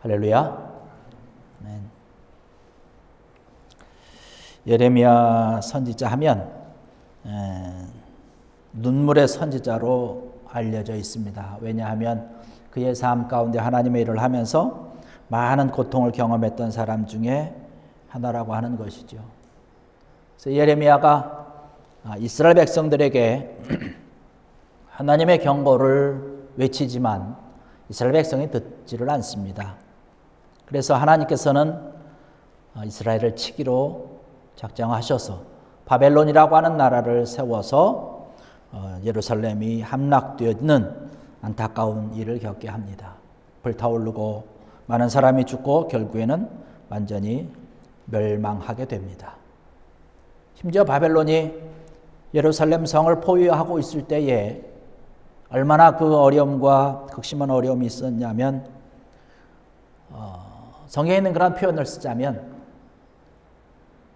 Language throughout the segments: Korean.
할렐루야. 아멘. 예레미야 선지자 하면 눈물의 선지자로 알려져 있습니다. 왜냐하면 그의 삶 가운데 하나님의 일을 하면서 많은 고통을 경험했던 사람 중에 하나라고 하는 것이죠. 그래서 예레미야가 이스라엘 백성들에게 하나님의 경고를 외치지만 이스라엘 백성이 듣지를 않습니다. 그래서 하나님께서는 이스라엘을 치기로 작정하셔서 바벨론이라고 하는 나라를 세워서 예루살렘이 함락되는 안타까운 일을 겪게 합니다. 불타오르고 많은 사람이 죽고 결국에는 완전히 멸망하게 됩니다. 심지어 바벨론이 예루살렘 성을 포위하고 있을 때에 얼마나 그 어려움과 극심한 어려움이 있었냐면 성경에 있는 그런 표현을 쓰자면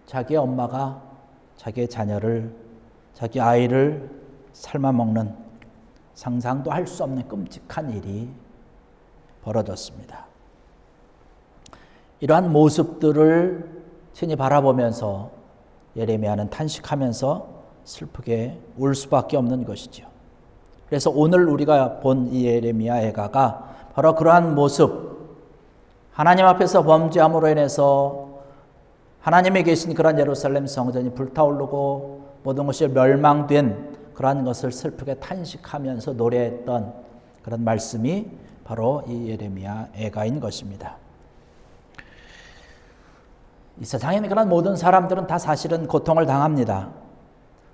자기의 엄마가 자기의 자녀를, 자기 아이를 삶아먹는 상상도 할 수 없는 끔찍한 일이 벌어졌습니다. 이러한 모습들을 친히 바라보면서 예레미야는 탄식하면서 슬프게 울 수밖에 없는 것이죠. 그래서 오늘 우리가 본 이 예레미야 애가가 바로 그러한 모습, 하나님 앞에서 범죄함으로 인해서 하나님이 계신 그런 예루살렘 성전이 불타오르고 모든 것이 멸망된 그러한 것을 슬프게 탄식하면서 노래했던 그런 말씀이 바로 이 예레미야 애가인 것입니다. 이 세상에 있는 그런 모든 사람들은 다 사실은 고통을 당합니다.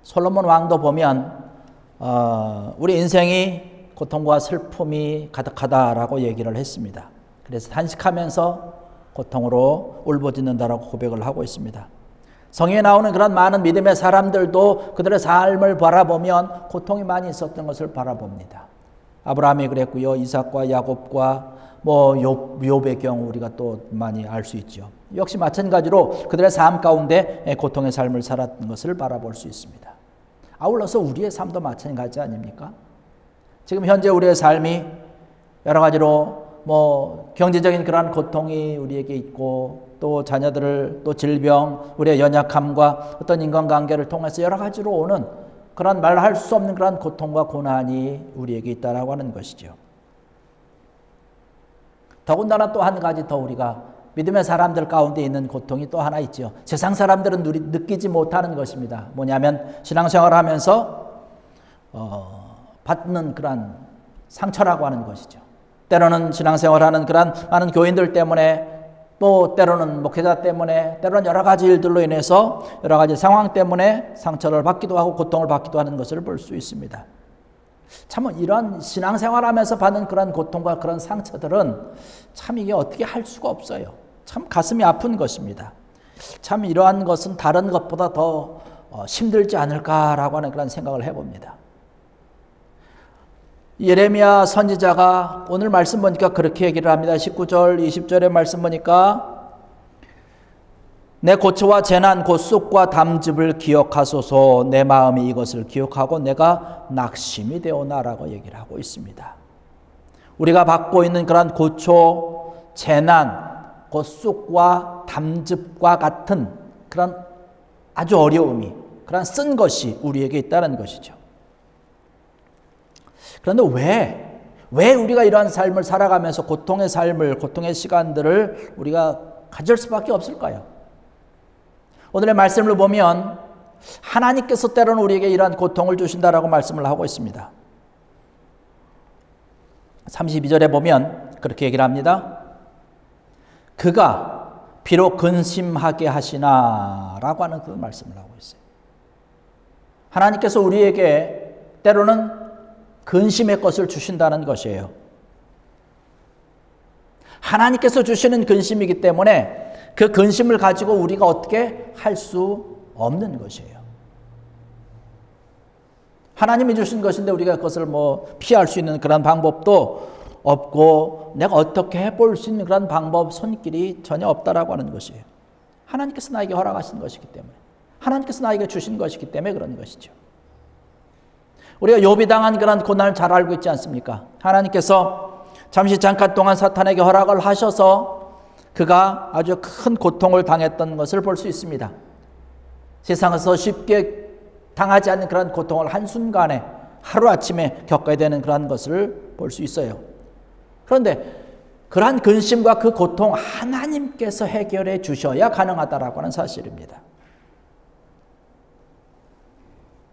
솔로몬 왕도 보면 우리 인생이 고통과 슬픔이 가득하다라고 얘기를 했습니다. 그래서 탄식하면서 고통으로 울부짖는다라고 고백을 하고 있습니다. 성경에 나오는 그런 많은 믿음의 사람들도 그들의 삶을 바라보면 고통이 많이 있었던 것을 바라봅니다. 아브라함이 그랬고요. 이삭과 야곱과 욥의 경우 우리가 또 많이 알 수 있죠. 역시 마찬가지로 그들의 삶 가운데 고통의 삶을 살았던 것을 바라볼 수 있습니다. 아울러서 우리의 삶도 마찬가지 아닙니까? 지금 현재 우리의 삶이 여러 가지로 경제적인 그러한 고통이 우리에게 있고 또 자녀들을 또 질병, 우리의 연약함과 어떤 인간관계를 통해서 여러 가지로 오는 그런 말할 수 없는 그러한 고통과 고난이 우리에게 있다라고 하는 것이죠. 더군다나 또 한 가지 더 우리가 믿음의 사람들 가운데 있는 고통이 또 하나 있죠. 세상 사람들은 느끼지 못하는 것입니다. 뭐냐면 신앙생활을 하면서 받는 그러한 상처라고 하는 것이죠. 때로는 신앙생활하는 그런 많은 교인들 때문에 또 때로는 목회자 때문에 때로는 여러 가지 일들로 인해서 여러 가지 상황 때문에 상처를 받기도 하고 고통을 받기도 하는 것을 볼 수 있습니다. 참 이런 신앙생활하면서 받는 그런 고통과 그런 상처들은 참 이게 어떻게 할 수가 없어요. 참 가슴이 아픈 것입니다. 참 이러한 것은 다른 것보다 더 힘들지 않을까라고 하는 그런 생각을 해봅니다. 예레미야 선지자가 오늘 말씀 보니까 그렇게 얘기를 합니다. 19절, 20절의 말씀 보니까 내 고초와 재난, 곧 쑥과 담즙을 기억하소서. 내 마음이 이것을 기억하고 내가 낙심이 되오나라고 얘기를 하고 있습니다. 우리가 받고 있는 그런 고초, 재난, 곧 쑥과 담즙과 같은 그런 아주 어려움이, 그런 쓴 것이 우리에게 있다는 것이죠. 그런데 왜 우리가 이러한 삶을 살아가면서 고통의 삶을, 고통의 시간들을 우리가 가질 수밖에 없을까요? 오늘의 말씀을 보면 하나님께서 때로는 우리에게 이러한 고통을 주신다라고 말씀을 하고 있습니다. 32절에 보면 그렇게 얘기를 합니다. 그가 비록 근심하게 하시나 라고 하는 그 말씀을 하고 있어요. 하나님께서 우리에게 때로는 근심의 것을 주신다는 것이에요. 하나님께서 주시는 근심이기 때문에 그 근심을 가지고 우리가 어떻게 할 수 없는 것이에요. 하나님이 주신 것인데 우리가 그것을 피할 수 있는 그런 방법도 없고 내가 어떻게 해볼 수 있는 그런 방법, 손길이 전혀 없다라고 하는 것이에요. 하나님께서 나에게 허락하신 것이기 때문에, 하나님께서 나에게 주신 것이기 때문에 그런 것이죠. 우리가 욥이 당한 그런 고난을 잘 알고 있지 않습니까? 하나님께서 잠깐 동안 사탄에게 허락을 하셔서 그가 아주 큰 고통을 당했던 것을 볼 수 있습니다. 세상에서 쉽게 당하지 않는 그런 고통을 한순간에 하루아침에 겪어야 되는 그런 것을 볼 수 있어요. 그런데 그러한 근심과 그 고통 하나님께서 해결해 주셔야 가능하다라고 하는 사실입니다.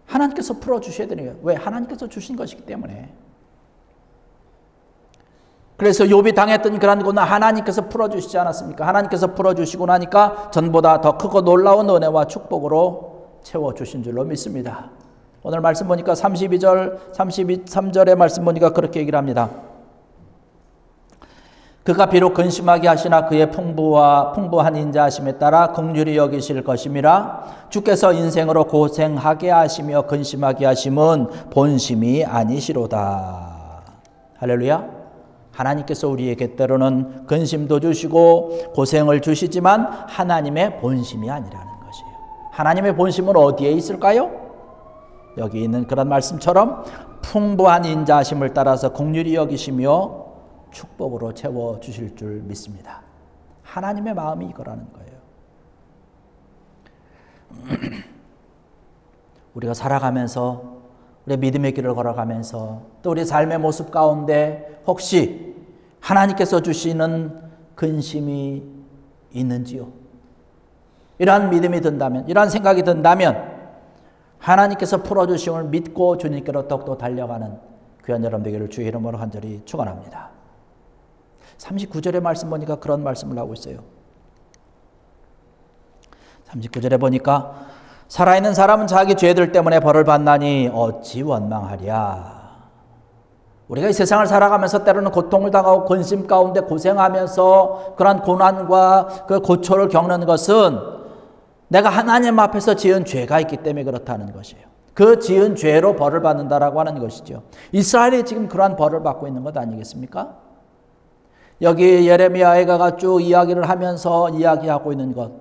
하나님께서 풀어주셔야 되는 거예요. 왜? 하나님께서 주신 것이기 때문에. 그래서 욥이 당했던 그런 고난 하나님께서 풀어주시지 않았습니까? 하나님께서 풀어주시고 나니까 전보다 더 크고 놀라운 은혜와 축복으로 채워주신 줄로 믿습니다. 오늘 말씀 보니까 32절, 33절의 말씀 보니까 그렇게 얘기를 합니다. 그가 비록 근심하게 하시나 그의 풍부한 인자하심에 따라 긍휼히 여기실 것임이라. 주께서 인생으로 고생하게 하시며 근심하게 하심은 본심이 아니시로다. 할렐루야. 하나님께서 우리에게 때로는 근심도 주시고 고생을 주시지만 하나님의 본심이 아니라는 것이에요. 하나님의 본심은 어디에 있을까요? 여기 있는 그런 말씀처럼 풍부한 인자하심을 따라서 긍휼히 여기시며 축복으로 채워주실 줄 믿습니다. 하나님의 마음이 이거라는 거예요. 우리가 살아가면서 우리 믿음의 길을 걸어가면서 또 우리 삶의 모습 가운데 혹시 하나님께서 주시는 근심이 있는지요? 이러한 믿음이 든다면, 이러한 생각이 든다면 하나님께서 풀어주심을 믿고 주님께로 더욱더 달려가는 귀한 여러분 되기를 주의 이름으로 간절히 축원합니다. 39절의 말씀 보니까 그런 말씀을 하고 있어요. 39절에 보니까 살아있는 사람은 자기 죄들 때문에 벌을 받나니 어찌 원망하랴. 우리가 이 세상을 살아가면서 때로는 고통을 당하고 근심 가운데 고생하면서 그런 고난과 그 고초를 겪는 것은 내가 하나님 앞에서 지은 죄가 있기 때문에 그렇다는 것이에요. 그 지은 죄로 벌을 받는다라고 하는 것이죠. 이스라엘이 지금 그러한 벌을 받고 있는 것 아니겠습니까? 여기 예레미야가 쭉 이야기를 하면서 이야기하고 있는 것,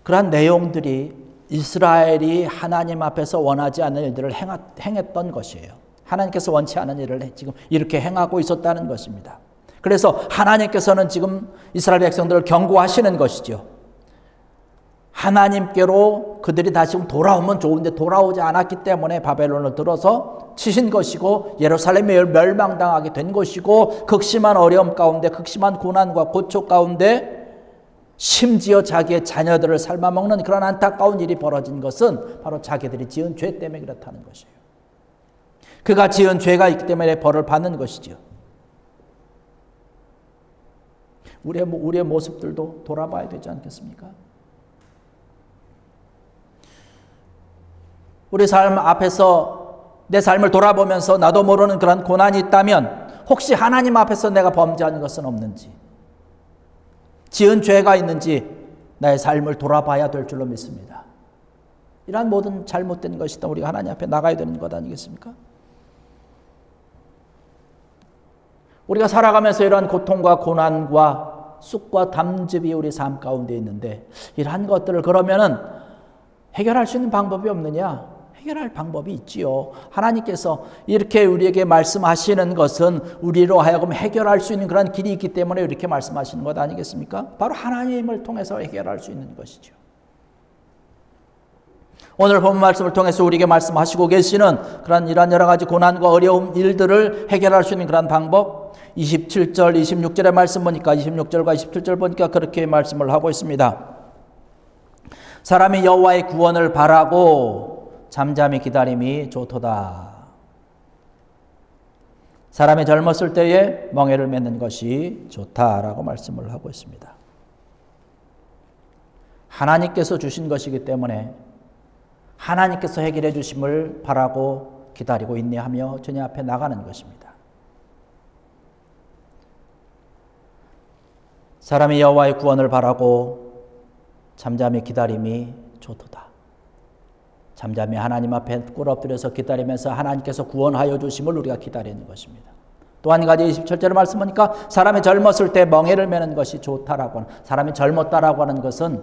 그러한 내용들이 이스라엘이 하나님 앞에서 원하지 않는 일들을 행했던 것이에요. 하나님께서 원치 않은 일을 지금 이렇게 행하고 있었다는 것입니다. 그래서 하나님께서는 지금 이스라엘 백성들을 경고하시는 것이죠. 하나님께로 그들이 다시 돌아오면 좋은데 돌아오지 않았기 때문에 바벨론을 들어서 치신 것이고 예루살렘이 멸망당하게 된 것이고 극심한 어려움 가운데 극심한 고난과 고초 가운데 심지어 자기의 자녀들을 삶아먹는 그런 안타까운 일이 벌어진 것은 바로 자기들이 지은 죄 때문에 그렇다는 것이에요. 그가 지은 죄가 있기 때문에 벌을 받는 것이죠. 우리의 모습들도 돌아봐야 되지 않겠습니까? 우리 삶 앞에서 내 삶을 돌아보면서 나도 모르는 그런 고난이 있다면 혹시 하나님 앞에서 내가 범죄한 것은 없는지, 지은 죄가 있는지 나의 삶을 돌아봐야 될 줄로 믿습니다. 이러한 모든 잘못된 것이다 우리가 하나님 앞에 나가야 되는 것 아니겠습니까? 우리가 살아가면서 이러한 고통과 고난과 쑥과 담즙이 우리 삶 가운데 있는데 이러한 것들을 그러면은 해결할 수 있는 방법이 없느냐? 해결할 방법이 있지요. 하나님께서 이렇게 우리에게 말씀하시는 것은 우리로 하여금 해결할 수 있는 그런 길이 있기 때문에 이렇게 말씀하시는 것 아니겠습니까? 바로 하나님을 통해서 해결할 수 있는 것이죠. 오늘 본 말씀을 통해서 우리에게 말씀하시고 계시는 그런 이런 여러 가지 고난과 어려움 일들을 해결할 수 있는 그런 방법, 27절, 26절의 말씀 보니까 26절과 27절 보니까 그렇게 말씀을 하고 있습니다. 사람이 여호와의 구원을 바라고 잠잠히 기다림이 좋도다. 사람이 젊었을 때에 멍에를 맺는 것이 좋다라고 말씀을 하고 있습니다. 하나님께서 주신 것이기 때문에 하나님께서 해결해 주심을 바라고 기다리고 인내하며 주님 앞에 나가는 것입니다. 사람이 여호와의 구원을 바라고 잠잠히 기다림이 좋도다. 잠잠히 하나님 앞에 꿇어 엎드려서 기다리면서 하나님께서 구원하여 주심을 우리가 기다리는 것입니다. 또 한 가지 27절의 말씀 보니까 사람이 젊었을 때 멍에를 매는 것이 좋다라고 하는, 사람이 젊었다라고 하는 것은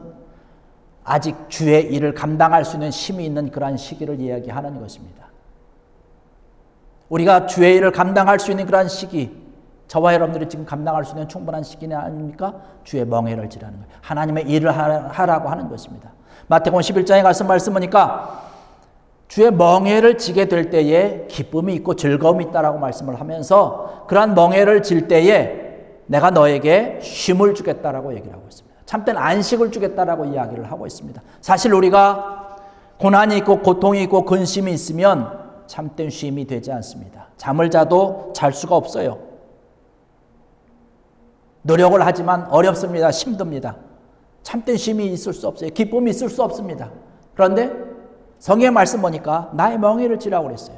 아직 주의 일을 감당할 수 있는 힘이 있는 그러한 시기를 이야기하는 것입니다. 우리가 주의 일을 감당할 수 있는 그러한 시기, 저와 여러분들이 지금 감당할 수 있는 충분한 시기는 아닙니까? 주의 멍에를 지라는 거예요. 하나님의 일을 하라고 하는 것입니다. 마태복음 11장에 가서 말씀 보니까 주의 멍에를 지게 될 때에 기쁨이 있고 즐거움이 있다라고 말씀을 하면서 그러한 멍에를 질 때에 내가 너에게 쉼을 주겠다라고 얘기를 하고 있습니다. 참된 안식을 주겠다라고 이야기를 하고 있습니다. 사실 우리가 고난이 있고 고통이 있고 근심이 있으면 참된 쉼이 되지 않습니다. 잠을 자도 잘 수가 없어요. 노력을 하지만 어렵습니다. 힘듭니다. 참된 쉼이 있을 수 없어요. 기쁨이 있을 수 없습니다. 그런데 성경의 말씀 보니까 나의 멍에를 지라고 그랬어요.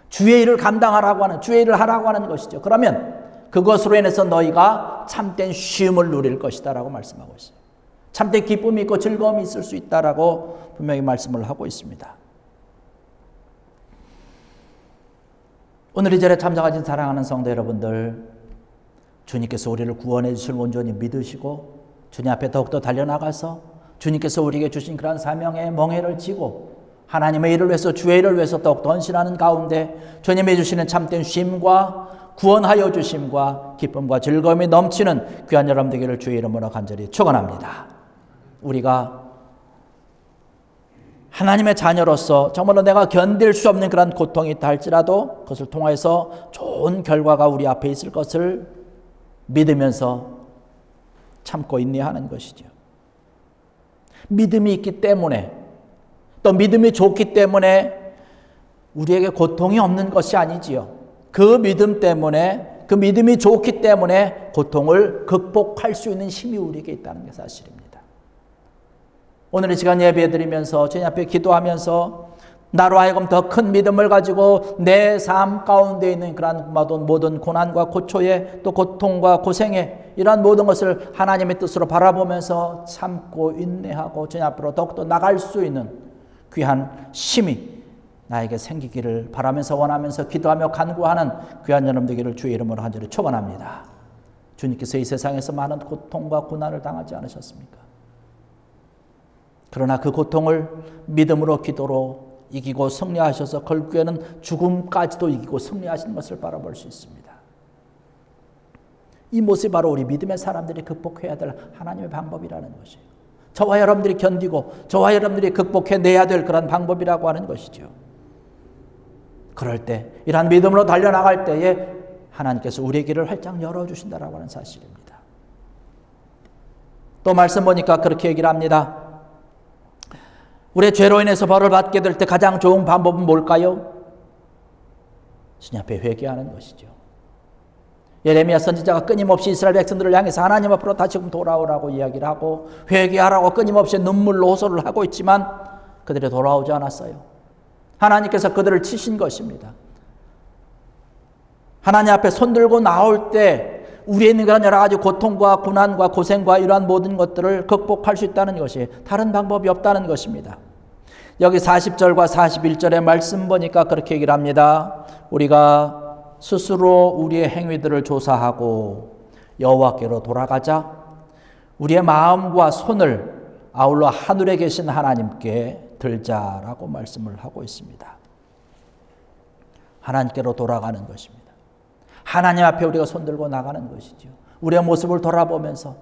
주의 일을 감당하라고 하는, 주의 일을 하라고 하는 것이죠. 그러면 그것으로 인해서 너희가 참된 쉼을 누릴 것이다 라고 말씀하고 있어요. 참된 기쁨이 있고 즐거움이 있을 수 있다라고 분명히 말씀을 하고 있습니다. 오늘 이 자리에 참석하신 사랑하는 성도 여러분들, 주님께서 우리를 구원해 주실 온전히 믿으시고 주님 앞에 더욱더 달려나가서 주님께서 우리에게 주신 그런 사명의 멍에를 지고 하나님의 일을 위해서, 주의 일을 위해서 더욱더 헌신하는 가운데 주님이 주시는 참된 쉼과 구원하여 주심과 기쁨과 즐거움이 넘치는 귀한 여러분 되기를 주의 이름으로 간절히 축원합니다. 우리가 하나님의 자녀로서 정말로 내가 견딜 수 없는 그런 고통이 있다 할지라도 그것을 통해서 좋은 결과가 우리 앞에 있을 것을 믿으면서 참고 인내하는 것이죠. 믿음이 있기 때문에, 또 믿음이 좋기 때문에 우리에게 고통이 없는 것이 아니지요. 그 믿음 때문에, 그 믿음이 좋기 때문에 고통을 극복할 수 있는 힘이 우리에게 있다는 게 사실입니다. 오늘 이 시간 예배드리면서 주님 앞에 기도하면서 나로 하여금 더 큰 믿음을 가지고 내 삶 가운데 있는 그러한 모든 고난과 고초에, 또 고통과 고생에 이러한 모든 것을 하나님의 뜻으로 바라보면서 참고 인내하고 주님 앞으로 더욱더 나갈 수 있는 귀한 힘이 나에게 생기기를 바라면서 원하면서 기도하며 간구하는 귀한 여러분 되기를 주의 이름으로 간절히 축원합니다. 주님께서 이 세상에서 많은 고통과 고난을 당하지 않으셨습니까? 그러나 그 고통을 믿음으로, 기도로 이기고 승리하셔서 결국에는 죽음까지도 이기고 승리하신 것을 바라볼 수 있습니다. 이 모습이 바로 우리 믿음의 사람들이 극복해야 될 하나님의 방법이라는 것이에요. 저와 여러분들이 견디고 저와 여러분들이 극복해내야 될 그런 방법이라고 하는 것이죠. 그럴 때, 이러한 믿음으로 달려나갈 때에 하나님께서 우리의 길을 활짝 열어주신다라고 하는 사실입니다. 또 말씀 보니까 그렇게 얘기를 합니다. 우리의 죄로 인해서 벌을 받게 될 때 가장 좋은 방법은 뭘까요? 주님 앞에 회개하는 것이죠. 예레미야 선지자가 끊임없이 이스라엘 백성들을 향해서 하나님 앞으로 다시금 돌아오라고 이야기를 하고 회개하라고 끊임없이 눈물로 호소를 하고 있지만 그들이 돌아오지 않았어요. 하나님께서 그들을 치신 것입니다. 하나님 앞에 손들고 나올 때 우리에 있는 그런 여러 가지 고통과 고난과 고생과 이러한 모든 것들을 극복할 수 있다는 것이, 다른 방법이 없다는 것입니다. 여기 40절과 41절의 말씀 보니까 그렇게 얘기를 합니다. 우리가 스스로 우리의 행위들을 조사하고 여호와께로 돌아가자. 우리의 마음과 손을 아울러 하늘에 계신 하나님께 들자라고 말씀을 하고 있습니다. 하나님께로 돌아가는 것입니다. 하나님 앞에 우리가 손들고 나가는 것이죠. 우리의 모습을 돌아보면서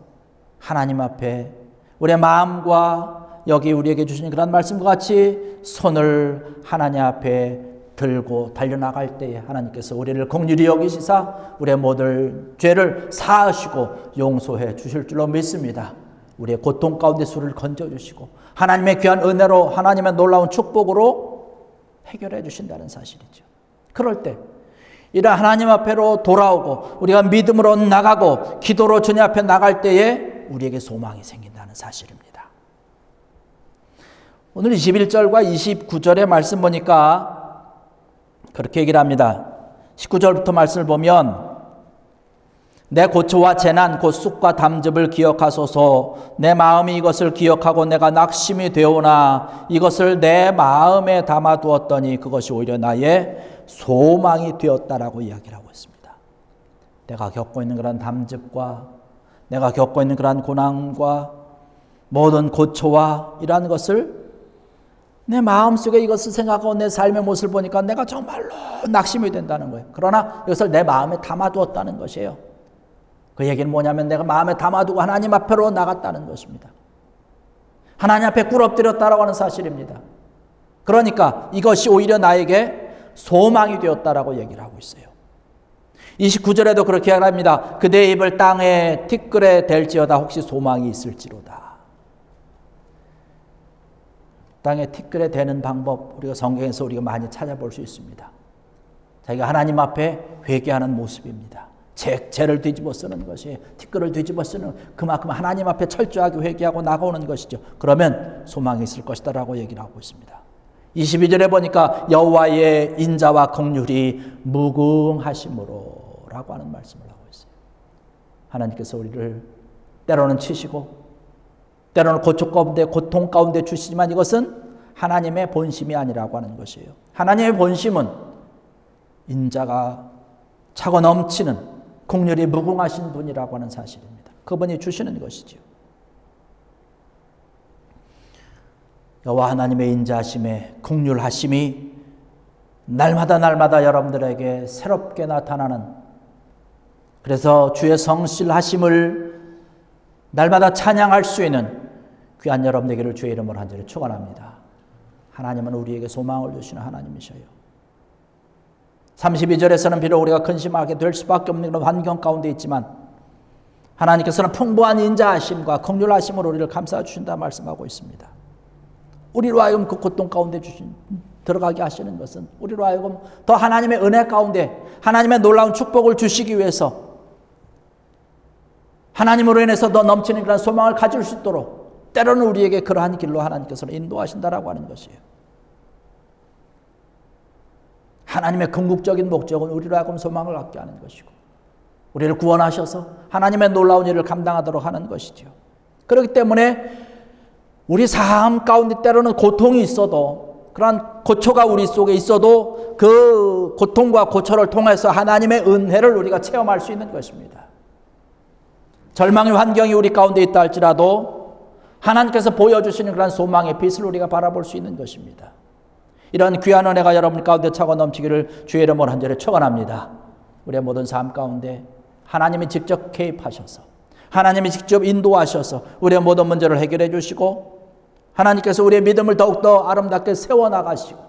하나님 앞에 우리의 마음과 여기 우리에게 주신 그런 말씀과 같이 손을 하나님 앞에 들고 달려나갈 때에 하나님께서 우리를 긍휼히 여기시사 우리의 모든 죄를 사하시고 용서해 주실 줄로 믿습니다. 우리의 고통 가운데 수를 건져주시고 하나님의 귀한 은혜로, 하나님의 놀라운 축복으로 해결해 주신다는 사실이죠. 그럴 때 이런 하나님 앞에로 돌아오고 우리가 믿음으로 나가고 기도로 주님 앞에 나갈 때에 우리에게 소망이 생긴다는 사실입니다. 오늘 21절과 29절의 말씀 보니까 그렇게 얘기를 합니다. 19절부터 말씀을 보면 내 고초와 재난 곧 쑥과 담즙을 기억하소서. 내 마음이 이것을 기억하고 내가 낙심이 되오나 이것을 내 마음에 담아두었더니 그것이 오히려 나의 소망이 되었다라고 이야기를 하고 있습니다. 내가 겪고 있는 그런 담즙과 내가 겪고 있는 그런 고난과 모든 고초와 이러한 것을 내 마음속에 이것을 생각하고 내 삶의 모습을 보니까 내가 정말로 낙심이 된다는 거예요. 그러나 이것을 내 마음에 담아두었다는 것이에요. 그 얘기는 뭐냐면 내가 마음에 담아두고 하나님 앞으로 나갔다는 것입니다. 하나님 앞에 꿇어뜨렸다라고 하는 사실입니다. 그러니까 이것이 오히려 나에게 소망이 되었다라고 얘기를 하고 있어요. 29절에도 그렇게 합니다. 그대의 입을 땅에 티끌에 댈지어다 혹시 소망이 있을지로다. 땅에 티끌에 대는 방법 우리가 성경에서 우리가 많이 찾아볼 수 있습니다. 자기가 하나님 앞에 회개하는 모습입니다. 죄를 뒤집어 쓰는 것이 티끌을 뒤집어 쓰는 그만큼 하나님 앞에 철저하게 회개하고 나가오는 것이죠. 그러면 소망이 있을 것이다 라고 얘기를 하고 있습니다. 22절에 보니까 여호와의 인자와 긍휼이 무궁하심으로 라고 하는 말씀을 하고 있어요. 하나님께서 우리를 때로는 치시고 때로는 고통 가운데 주시지만 이것은 하나님의 본심이 아니라고 하는 것이에요. 하나님의 본심은 인자가 차고 넘치는 긍휼이 무궁하신 분이라고 하는 사실입니다. 그분이 주시는 것이죠. 여호와 하나님의 인자하심에 긍휼하심이 날마다 여러분들에게 새롭게 나타나는, 그래서 주의 성실하심을 날마다 찬양할 수 있는 귀한 여러분에게를 주의 이름으로 간절히 축원합니다. 하나님은 우리에게 소망을 주시는 하나님이셔요. 32절에서는 비록 우리가 근심하게 될 수밖에 없는 그런 환경 가운데 있지만 하나님께서는 풍부한 인자하심과 긍휼하심으로 우리를 감싸 주신다 말씀하고 있습니다. 우리로 하여금 그 고통 가운데 들어가게 하시는 것은 우리로 하여금 더 하나님의 은혜 가운데 하나님의 놀라운 축복을 주시기 위해서 하나님으로 인해서 더 넘치는 그런 소망을 가질 수 있도록 때로는 우리에게 그러한 길로 하나님께서는 인도하신다라고 하는 것이에요. 하나님의 궁극적인 목적은 우리로 하여금 소망을 갖게 하는 것이고 우리를 구원하셔서 하나님의 놀라운 일을 감당하도록 하는 것이죠. 그렇기 때문에 우리 삶 가운데 때로는 고통이 있어도 그러한 고초가 우리 속에 있어도 그 고통과 고초를 통해서 하나님의 은혜를 우리가 체험할 수 있는 것입니다. 절망의 환경이 우리 가운데 있다 할지라도 하나님께서 보여주시는 그런 소망의 빛을 우리가 바라볼 수 있는 것입니다. 이런 귀한 은혜가 여러분 가운데 차고 넘치기를 주의 이름으로 간절히 축원합니다. 우리의 모든 삶 가운데 하나님이 직접 개입하셔서 하나님이 직접 인도하셔서 우리의 모든 문제를 해결해 주시고 하나님께서 우리의 믿음을 더욱더 아름답게 세워나가시고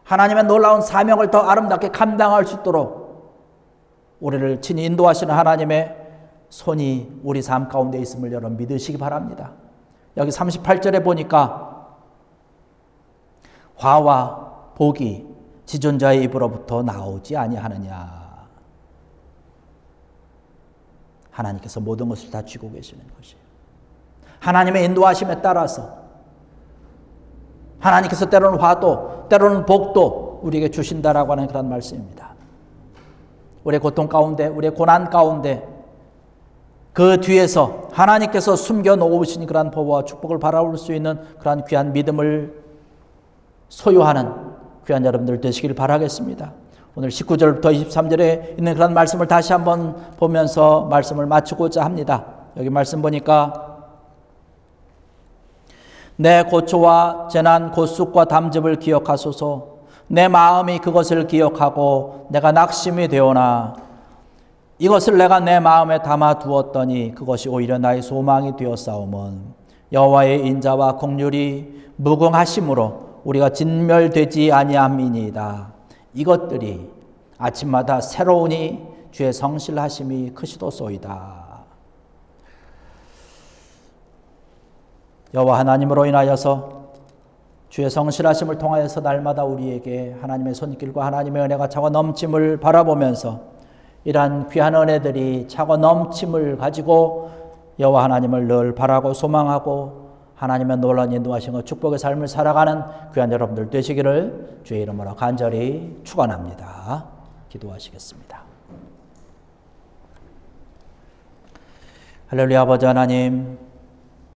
하나님의 놀라운 사명을 더 아름답게 감당할 수 있도록 우리를 친히 인도하시는 하나님의 손이 우리 삶 가운데 있음을 여러분 믿으시기 바랍니다. 여기 38절에 보니까 화와 복이 지존자의 입으로부터 나오지 아니하느냐. 하나님께서 모든 것을 다 쥐고 계시는 것이에요. 하나님의 인도하심에 따라서 하나님께서 때로는 화도 때로는 복도 우리에게 주신다라고 하는 그런 말씀입니다. 우리의 고통 가운데 우리의 고난 가운데 그 뒤에서 하나님께서 숨겨놓으신 그런 보호와 축복을 바라볼 수 있는 그런 귀한 믿음을 소유하는 귀한 여러분들 되시길 바라겠습니다. 오늘 19절부터 23절에 있는 그런 말씀을 다시 한번 보면서 말씀을 마치고자 합니다. 여기 말씀 보니까 내 고초와 재난 고쑥과 담즙을 기억하소서. 내 마음이 그것을 기억하고 내가 낙심이 되오나 이것을 내가 내 마음에 담아두었더니 그것이 오히려 나의 소망이 되었사오면 여호와의 인자와 긍휼이 무궁하심으로 우리가 진멸되지 아니함이니이다. 이것들이 아침마다 새로우니 주의 성실하심이 크시도소이다. 여호와 하나님으로 인하여서 주의 성실하심을 통하여서 날마다 우리에게 하나님의 손길과 하나님의 은혜가 차고 넘침을 바라보면서 이러한 귀한 은혜들이 차고 넘침을 가지고 여호와 하나님을 늘 바라고 소망하고 하나님의 놀라운 인도하신 축복의 삶을 살아가는 귀한 여러분들 되시기를 주의 이름으로 간절히 축원합니다. 기도하시겠습니다. 할렐루야. 아버지 하나님,